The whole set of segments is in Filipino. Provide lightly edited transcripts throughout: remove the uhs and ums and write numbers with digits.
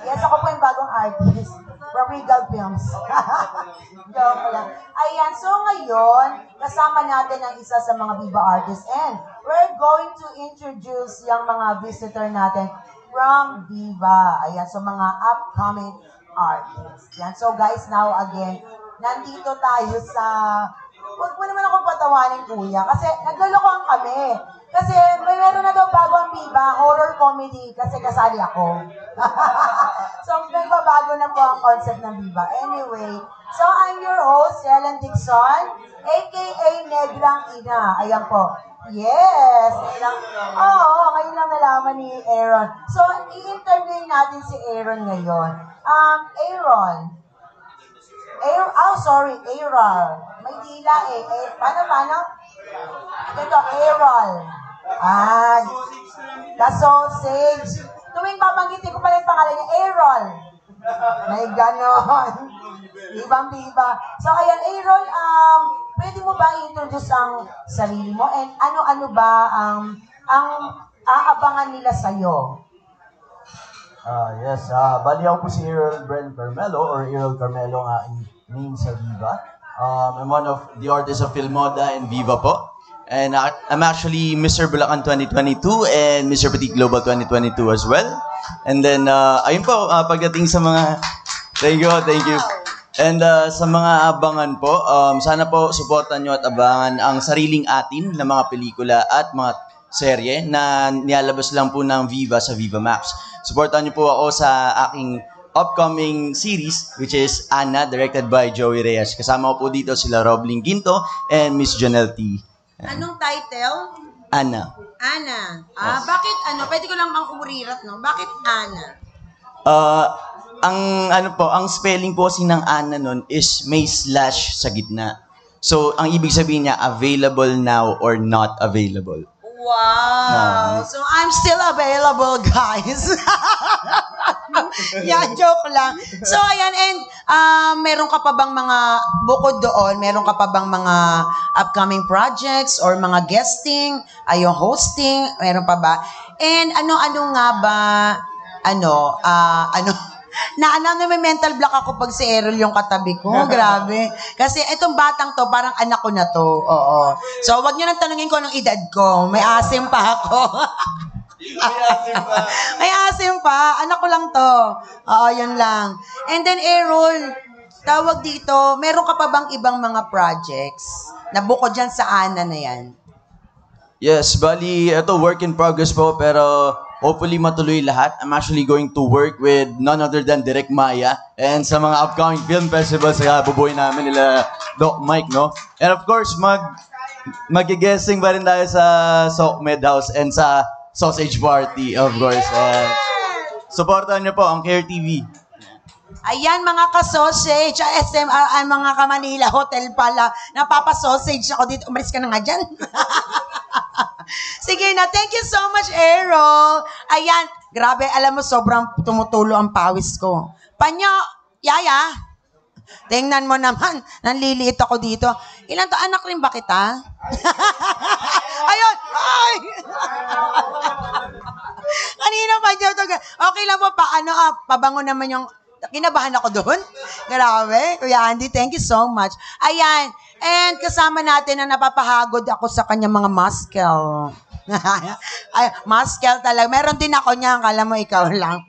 Yes, ako po yung bagong artist from Regal Films. Joke lang. Ayan, so ngayon, kasama natin ang isa sa mga Viva artists and we're going to introduce yung mga visitor natin from Viva. Ayan, so mga upcoming artists. Yan. So guys, now again, nandito tayo sa... Huwag mo naman ako patawanin, kuya, kasi naglolokohan kami. Kasi meron na daw bago ang Viva, horror comedy, kasi kasali ako. So, nagbabago na po ang concept ng Viva. Anyway, so I'm your host, Helen Dixon, aka Negrang Ina. Ayan po. Yes! Ngayon lang nalaman ni Aaron. So, i-interview natin si Aaron ngayon. Aaron. Sorry, Aaron. May dila eh. Paano? Ito, Aaron. The sausage. Tuwing papanggitin ko pala yung pangalan niya, Aaron. May ganon. Ibang-biba. So, ayan, Aaron, pwede mo ba i-introduce ang sarili mo? And ano-ano ba ang aabangan nila sa'yo? Yes, bali ako po si Errol Bren Carmelo or Errol Carmelo ang aking name sa Viva. I'm one of the artists of Filmoda and Viva po. And I'm actually Mr. Bulacan 2022 and Mr. Petit Global 2022 as well. And then, ayun po, pagdating sa mga... Thank you. And sa mga abangan po, sana po supportan nyo at abangan ang sariling atin na mga pelikula at mga serye na nilalabas lang po ng Viva sa Viva Max. Supportan niyo po ako sa aking upcoming series which is Anna, directed by Joey Reyes. Kasama ko po dito sila Robling Ginto and Miss Janelle T. Anong title? Anna. Anna. Yes. Bakit ano? Pwede ko lang urirat, no? Bakit Anna? Ang spelling po kasi ng Anna nun is may slash sa gitna. So, ang ibig sabihin niya, available now or not available. Wow! So, I'm still available, guys. Yeah, joke lang. So, ayan, and meron ka pa bang mga, bukod doon, meron ka pa bang mga upcoming projects or mga guesting, yung hosting, meron pa ba? And ano nga ba, may mental block ako pag si Errol yung katabi ko. Grabe. Kasi itong batang to, parang anak ko na to. Oo. So, wag nyo nang tanungin ko anong edad ko. May asim pa ako. May asim pa. Anak ko lang to. Oo, yun lang. And then, Errol, tawag dito, meron ka pa bang ibang mga projects na bukod dyan sa Ana na yan? Yes, bali, ito work in progress po, pero hopefully matuloy lahat. I'm actually going to work with none other than Direk Maya and sa mga upcoming film festivals na bubuhay namin nila Doc Mike, no? And of course, mag-guessing pa rin tayo sa Sokmed House and sa Sausage Party, of course. Supportan niyo po ang Care TV. Ayan, mga ka-sausage, SMR, mga ka-Manila Hotel pala. Napapa-sausage ako dito. Umalis ka na nga dyan. Sige na, thank you so much, Errol. Ayan, grabe, alam mo, sobrang tumutulo ang pawis ko. Panyo, Yaya, tingnan mo naman, nanliliit ako dito. Ilan to, anak rin ba kita? Ayun, ay! Kanina pa dyan to. Okay lang po, pabango naman yung, kinabahan ako doon. Grabe, Kuya Andy, thank you so much. Ayan, and kasama natin na napapahagod ako sa kanyang mga muscle. Ay, muscle talaga. Meron din ako niyan, kala mo ikaw lang.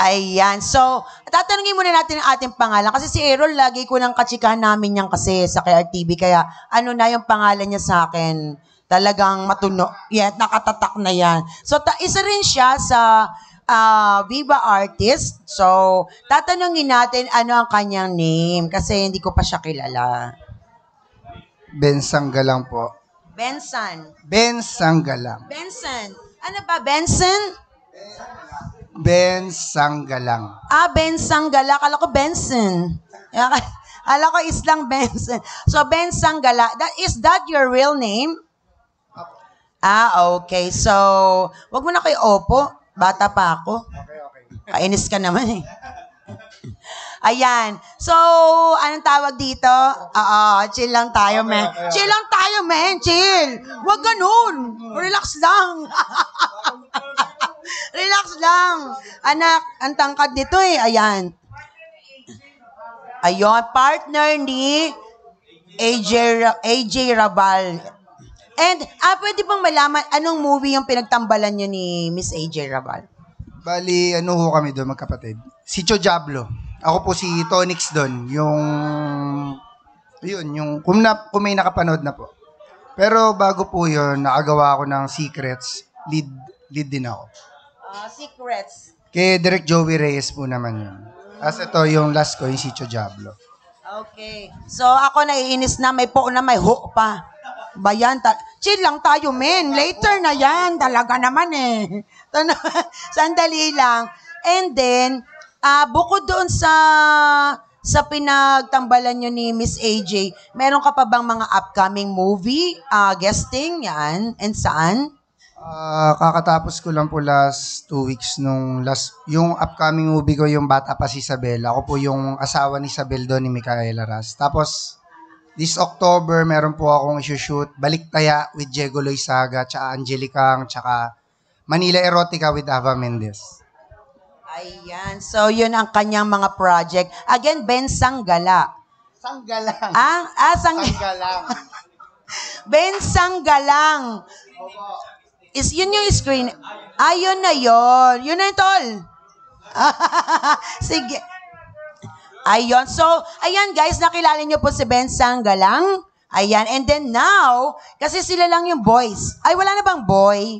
Ayan, so, tatanungin muna natin ang ating pangalan. Kasi si Errol, lagi ko nang katsikahan namin yan kasi sa KRTV. Kaya, ano na yung pangalan niya sa akin? Talagang matuno. Yeah, nakatatak na yan. So, isa rin siya sa Viva artist. So, tatanungin natin ano ang kanyang name kasi hindi ko pa siya kilala. Benson Galang po. Benson. Benson Galang. Benson. Ano ba, Benson? Benson Galang. Benson Gala. Kala ko Benson. Kala ko islang Benson. So, Benson Gala. Is that your real name? Okay. So, wag mo na kayo opo. Bata pa ako. Okay. Kainis ka naman eh. Ayan. So, anong tawag dito? Chill lang tayo, man. Chill lang tayo, man. Chill. Wag ganun. Relax lang. Relax lang. Anak, ang tangkad nito eh. Ayan. Ayun, partner ni AJ Rabal. And, pwede bang malaman anong movie yung pinagtambalan nyo ni Miss AJ Rabal? Bali, ano ho kami doon, magkapatid? Si Cho Diablo. Ako po si Tonix doon. Kung may nakapanood na po. Pero bago po yun, nakagawa ako ng Secrets. Lead din ako. Secrets. Kay Direk Joey Reyes po naman yun. As ito, yung last ko, yung si Cho Diablo. Okay. So, ako naiinis na, may po na may hook pa. Bayan, chill lang tayo, men. Later na yan. Talaga naman eh. Sandali lang. And then, bukod doon sa pinagtambalan nyo ni Miss AJ, meron ka pa bang mga upcoming movie, guesting, yan, and saan? Kakatapos ko lang po last 2 weeks yung upcoming movie ko, yung Bata Pa si Isabel. Ako po yung asawa ni Isabel doon, ni Micaela Ras. Tapos, this October, meron po akong isushoot Baliktaya with Diego Loizaga, tsaka Angelicang, tsaka Manila Erotica with Ava Mendez. Ayan. So, yun ang kanyang mga project. Again, Ben Sanggala. Sanggalang. Sanggalang. Ben Sanggalang. Yun yung screen. Yun na yun. Yun na yun, tol. Sige. Ayun. So, ayan guys, nakilala niyo po si Ben Sanggalang. Ayan. And then now, kasi sila lang yung boys. Ay, wala na bang boy?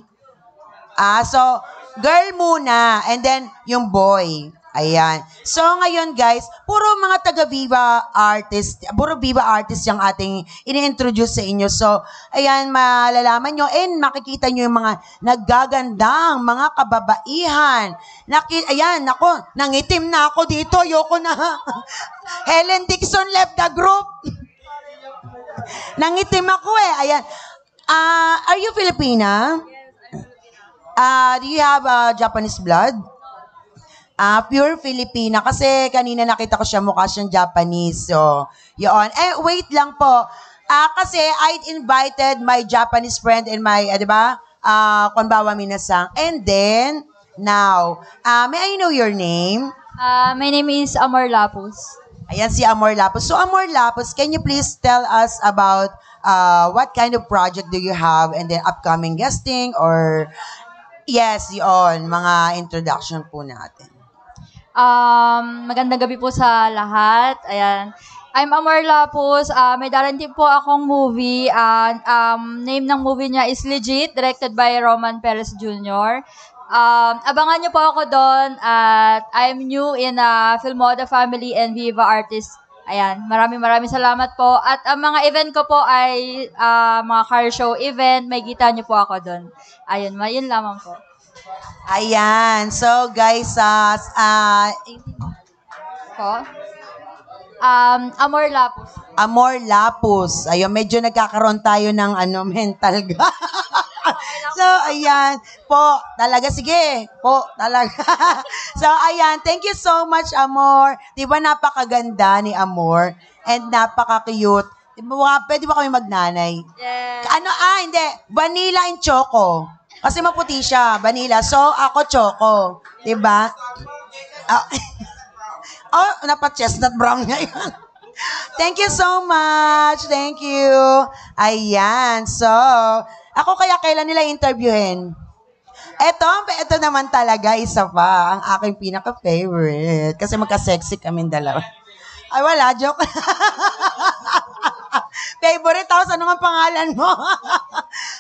So, girl muna, and then yung boy. Ayan. So, ngayon guys, puro mga taga-Viva artist, puro Viva artist yung ating ini-introduce sa inyo. So, ayan, malalaman nyo, and makikita nyo yung mga naggagandang mga kababaihan. Ayan, ako, nangitim na ako dito, yoko na. Helen Dixon left the group. Nangitim ako eh. Ayan. Are you Filipina? Do you have Japanese blood? Pure Filipina. Kasi kanina nakita ko siya, mukha siyang Japanese. So, yun. Wait lang po. Kasi I invited my Japanese friend and my, di ba? Konbawa Minasang. And then, now, may I know your name? My name is Amor Lapus. Ayan si Amor Lapus. So, Amor Lapus, can you please tell us about what kind of project do you have and then upcoming guesting or... Yes, yun. Mga introduction po natin. Magandang gabi po sa lahat. Ayan. I'm Amor Lapus. May darating po akong movie. Name ng movie niya is Legit, directed by Roman Perez Jr. Abangan niyo po ako doon. At I'm new in Filmoda family and Viva Artists. Ayan. Maraming salamat po. At ang mga event ko po ay mga car show event. May kita niyo po ako doon. Ayun. Yun lamang po. Ayan. So, guys, Amor Lapus. Amor Lapus. Ayun, medyo nagkakaroon tayo ng mental. So, ayan. Po, talaga, sige. Po, talaga. So, ayan. Thank you so much, Amor. Di ba napakaganda ni Amor? And napaka-cute. Pwede ba kami magnanay? Yes. Hindi. Vanilla and choco. Kasi maputi siya, vanilla. So, ako choco. Diba? Napa-chestnut brown niya yun. Thank you so much. Thank you. Ayan. So, ako kaya kailan nila interviewin? Ito naman talaga, isa pa, ang aking pinaka-favorite. Kasi magka-sexy kaming dalawa. Ay, wala. Joke. Favorite house, ano nga pangalan mo?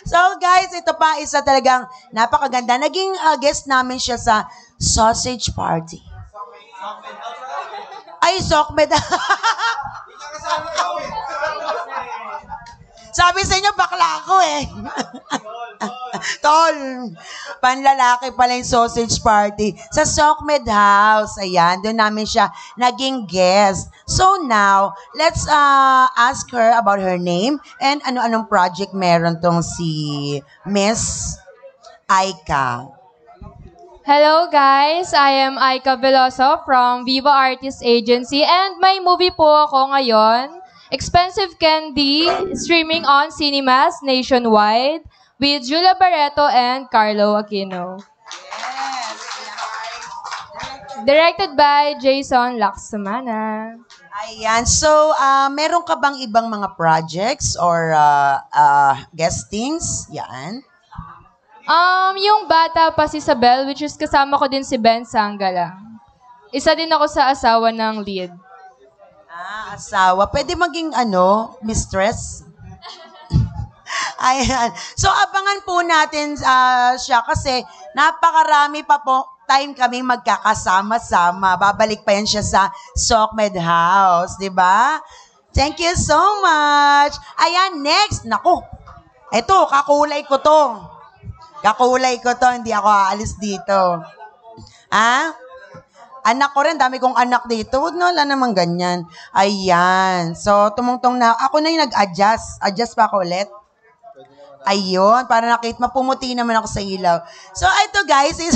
So guys, ito pa isa talagang napakaganda. Naging guest namin siya sa sausage party. Ay, Sokmed. Sabi sa inyo, bakla ako eh. Tol, panlalaki pala yung sausage party. Sa Sokmed House, ayan, doon namin siya naging guest. So now, let's ask her about her name and ano-anong project meron tong si Miss Aika. Hello guys, I am Aika Veloso from Viva Artist Agency and may movie po ako ngayon. Expensive Candy, streaming on cinemas nationwide with Julia Barreto and Carlo Aquino. Yes. directed by Jason Laksamana. Ayan. So, meron ka bang ibang mga projects or guestings? Yan. Yung bata pa si Isabel, which is kasama ko din si Ben Sangala. Isa din ako sa asawa ng lead. Asawa. Pwede maging mistress? Ayan. So, abangan po natin siya kasi napakarami pa po time kami magkakasama-sama. Babalik pa yan siya sa Sokmed House, di ba? Thank you so much. Ayan, next. Naku, eto, kakulay ko to. Hindi ako aalis dito. Anak ko rin, dami kong anak dito. Huwag na, wala naman ganyan. Ayan. So, tumungtong na. Ako na yung nag-adjust. Adjust pa ako ulit. Ayun, para nakita, mapumuti naman ako sa ilaw. So, ito guys, is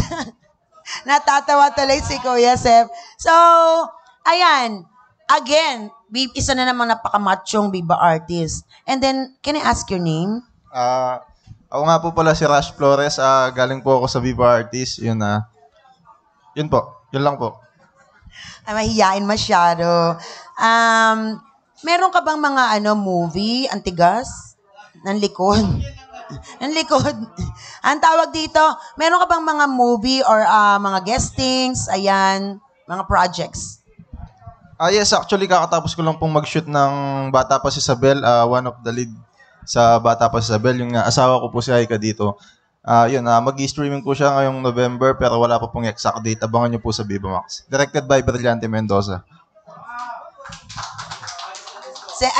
natatawa tuloy si Kuya Sef. So, ayan. Again, isa na namang napaka-machong Viva artist. And then, can I ask your name? Ako nga po pala si Rash Flores. Galing po ako sa Viva Artist. Yun po. Yun lang po. Ay, mahihain masyado. Meron ka bang mga movie, Antigas? Ng likod. Ng likod. Ang tawag dito, meron ka bang mga movie or mga guestings, ayan, mga projects? Yes, actually kakatapos ko lang pong mag-shoot ng Bata Pa Si Isabel, one of the lead sa Bata Pa Si Isabel, yung asawa ko po si Aika dito. Mag-i-streaming po siya ngayong November pero wala pa pong exact date. Abangan niyo po sa Viva Max. Directed by Brillante Mendoza.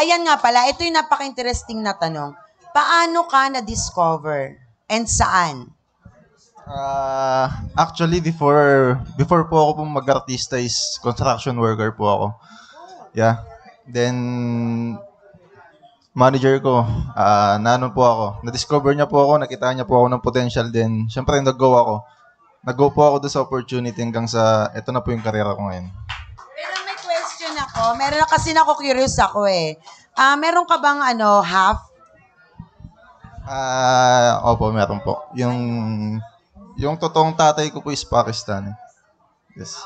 Ayan nga pala, ito yung napaka-interesting na tanong. Paano ka na-discover? And saan? Actually, before po ako pong mag-artista is construction worker po ako. Yeah. Then, manager ko, nanon po ako. Na-discover niya po ako, nakita niya po ako ng potential din. Siyempre, nag-go ako. Nag-go po ako doon sa opportunity hanggang sa, ito na po yung karera ko ngayon. Pero may question ako. Meron kasi curious ako eh. Meron ka bang half? Opo, meron po. Yung totoong tatay ko po is Pakistan. Yes.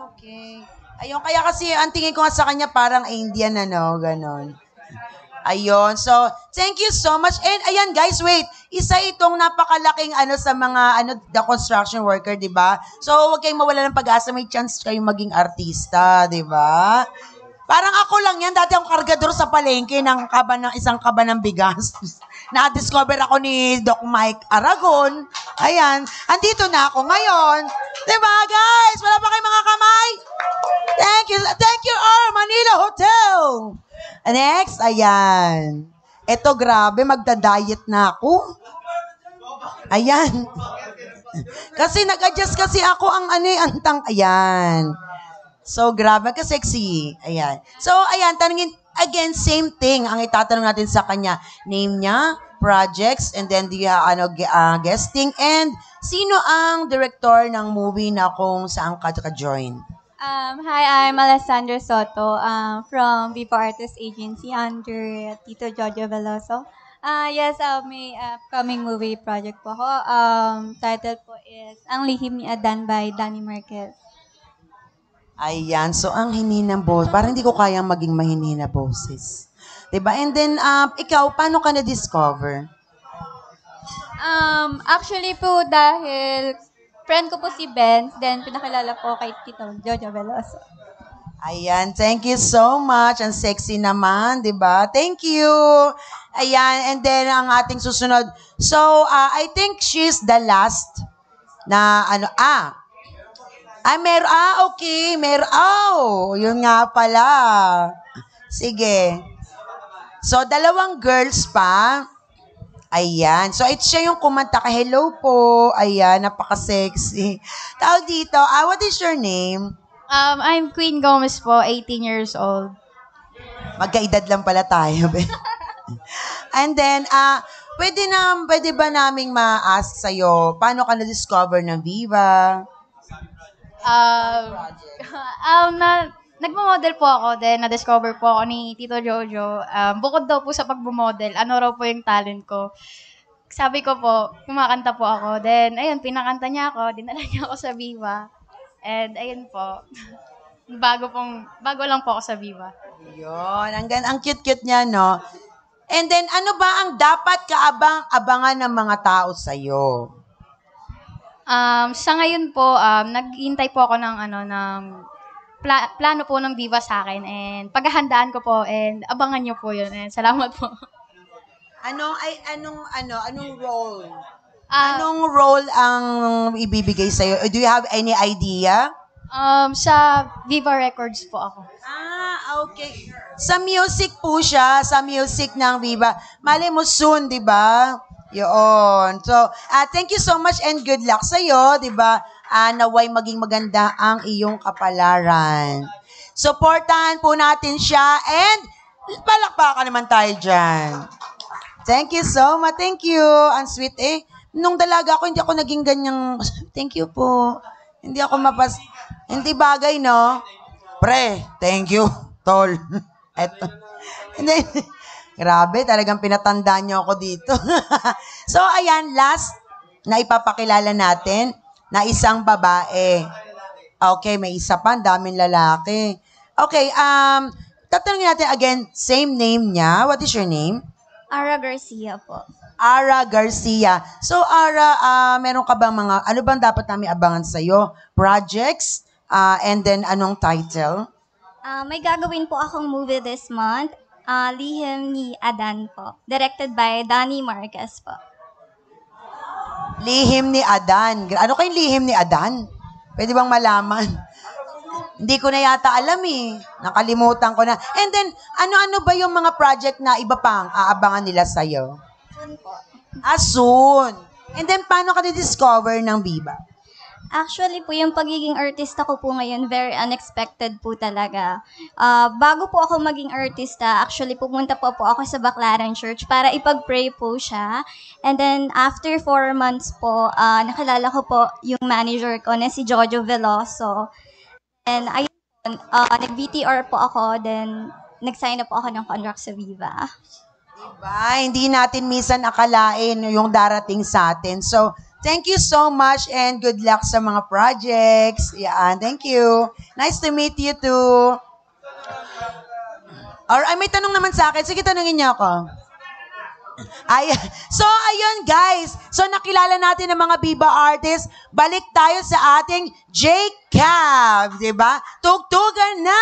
Okay. Ayun, kaya kasi ang tingin ko nga sa kanya parang Indian ganon. Ayun, so, thank you so much. And ayan guys, wait, isa itong napakalaking sa mga the construction worker, di ba? So, huwag kayong mawala ng pag-asa, may chance kayong maging artista, di ba? Parang ako lang yan, dati akong kargador sa palengke ng isang kaba ng bigas. Na-discover ako ni Doc Mike Aragon. Ayan, andito na ako ngayon. Diba guys? Wala pa kayong mga kamay? Thank you, Manila Hotel. Next, ayan. Eto, grabe, magda-diet na ako. Ayan. Kasi nag-adjust kasi ako ang ayan. So, grabe ka sexy. Ayan. So, ayan, tanungin, again, same thing ang itatanong natin sa kanya. Name niya, projects, and then guesting, and sino ang director ng movie na kung saan ka join? Hi, I'm Alessandra Soto from Viva Artist Agency under Tito Jojo Veloso. Yes, may upcoming movie project po ako. Title po is Ang Lihim ni Adan by Danny Marquez. Ayan, so ang hininang boses, parang hindi ko kayang maging mahini na boses. Diba? And then, ikaw, paano ka na-discover? Actually po, dahil friend ko po si Ben, then pinakilala po kay Tito Jojo Veloso. Ayan, thank you so much. Ang sexy naman, diba? Thank you. Ayan, and then ang ating susunod. So, I think she's the last na okay. Yun nga pala. Sige. So, 2 girls pa. Ayan. So, siya yung kumanta ka. Hello po. Ayan, napaka-sexy. Tawag dito, what is your name? I'm Queen Gomez po, 18 years old. Magkaedad lang pala tayo. And then, pwede ba naming ma-ask sa'yo, paano ka na-discover ng Viva? Nagmo-model po ako, then na-discover po ako ni Tito Jojo. Bukod daw po sa pagmo-model, ano raw po yung talent ko. sabi ko po, kumakanta po ako. Then, ayun, pinakanta niya ako, dinala niya ako sa Viva. And, ayun po, bago lang po ako sa Viva. Yun, ang cute-cute niya, no? And then, ano ba ang dapat kaabang-abangan ng mga tao sa'yo? Sa ngayon po, naghihintay po ako ng plano po ng Viva sa akin. And, paghahandaan ko po, and abangan niyo po yun. And, salamat po. Anong role? Anong role ang ibibigay sa'yo? Do you have any idea? Sa Viva Records po ako. Okay. Sa music po siya, sa music ng Viva. Malay mo soon, di ba? Yun. So, thank you so much and good luck sa'yo, di ba? Naway maging maganda ang iyong kapalaran. Supportahan po natin siya and palakpakan naman tayo dyan. Thank you so much. Thank you. Ang sweet eh. Nung dalaga ako, hindi ako naging ganyang, thank you po. Hindi ako hindi bagay, no? Pre, thank you, tol. Eto. Hindi. Grabe, talagang pinatandaan niyo ako dito. So, ayan, last na ipapakilala natin na isang babae. Okay, may isa pa, daming lalaki. Okay, tatanungin natin again, same name niya. What is your name? Ara Garcia po. Ara Garcia. So, Ara, meron ka bang ano bang dapat namin abangan sa'yo? Projects? And then, anong title? May gagawin po akong movie this month. Lihim ni Adan po. Directed by Danny Marquez po. Lihim ni Adan. Ano kayong lihim ni Adan? Pwede bang malaman? Hindi ko na yata alam eh. Nakalimutan ko na. And then, ano-ano ba yung mga project na iba pang aabangan nila sa'yo? Soon po. Soon. And then, paano ka discover ng Viva? Actually po, yung pagiging artista ko po ngayon, very unexpected po talaga. Bago po ako maging artista, actually pumunta po ako sa Baclaran Church para ipag-pray po siya. And then, after 4 months po, nakilala ko po yung manager ko na si Jojo Veloso. And ayun, nag-VTR po ako, then nag-sign up po ako ng contract sa Viva. Diba? Hindi natin minsan akalain yung darating sa atin. So, thank you so much and good luck sa mga projects. Yan, thank you. Nice to meet you too. Or may tanong naman sa akin. Sige, tanungin niyo ako. So, ayun guys. So, nakilala natin ang mga Viva artists. Balik tayo sa ating J-Cab. Diba? Tugtugan na!